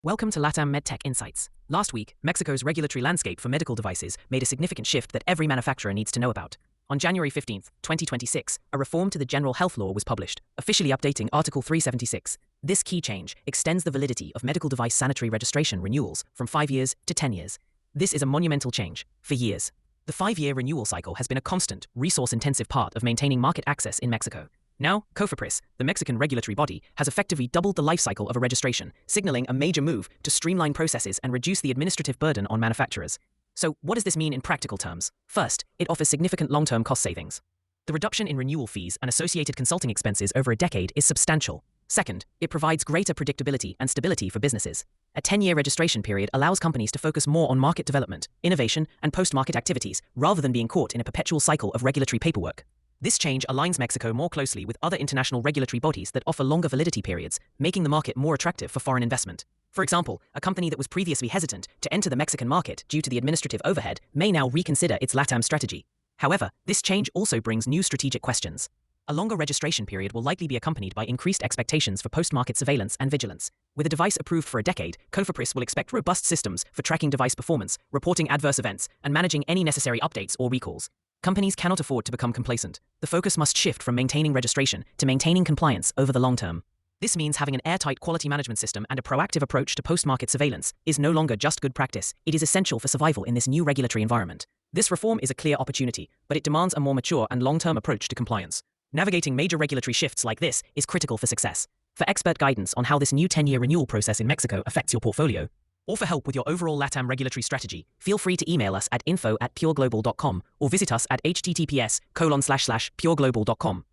Welcome to LATAM MedTech Insights. Last week, Mexico's regulatory landscape for medical devices made a significant shift that every manufacturer needs to know about. On January 15, 2026, a reform to the General Health Law was published, officially updating Article 376. This key change extends the validity of medical device sanitary registration renewals from 5 years to 10 years. This is a monumental change. For years, the 5-year renewal cycle has been a constant, resource-intensive part of maintaining market access in Mexico. Now, COFEPRIS, the Mexican regulatory body, has effectively doubled the life cycle of a registration, signaling a major move to streamline processes and reduce the administrative burden on manufacturers. So, what does this mean in practical terms? First, it offers significant long-term cost savings. The reduction in renewal fees and associated consulting expenses over a decade is substantial. Second, it provides greater predictability and stability for businesses. A 10-year registration period allows companies to focus more on market development, innovation, and post-market activities, rather than being caught in a perpetual cycle of regulatory paperwork. This change aligns Mexico more closely with other international regulatory bodies that offer longer validity periods, making the market more attractive for foreign investment. For example, a company that was previously hesitant to enter the Mexican market due to the administrative overhead may now reconsider its LATAM strategy. However, this change also brings new strategic questions. A longer registration period will likely be accompanied by increased expectations for post-market surveillance and vigilance. With a device approved for a decade, COFEPRIS will expect robust systems for tracking device performance, reporting adverse events, and managing any necessary updates or recalls. Companies cannot afford to become complacent. The focus must shift from maintaining registration to maintaining compliance over the long term. This means having an airtight quality management system and a proactive approach to post-market surveillance is no longer just good practice. It is essential for survival in this new regulatory environment. This reform is a clear opportunity, but it demands a more mature and long-term approach to compliance. Navigating major regulatory shifts like this is critical for success. For expert guidance on how this new 10-year renewal process in Mexico affects your portfolio, or for help with your overall LATAM regulatory strategy, feel free to email us at info@pureglobal.com or visit us at https://pureglobal.com.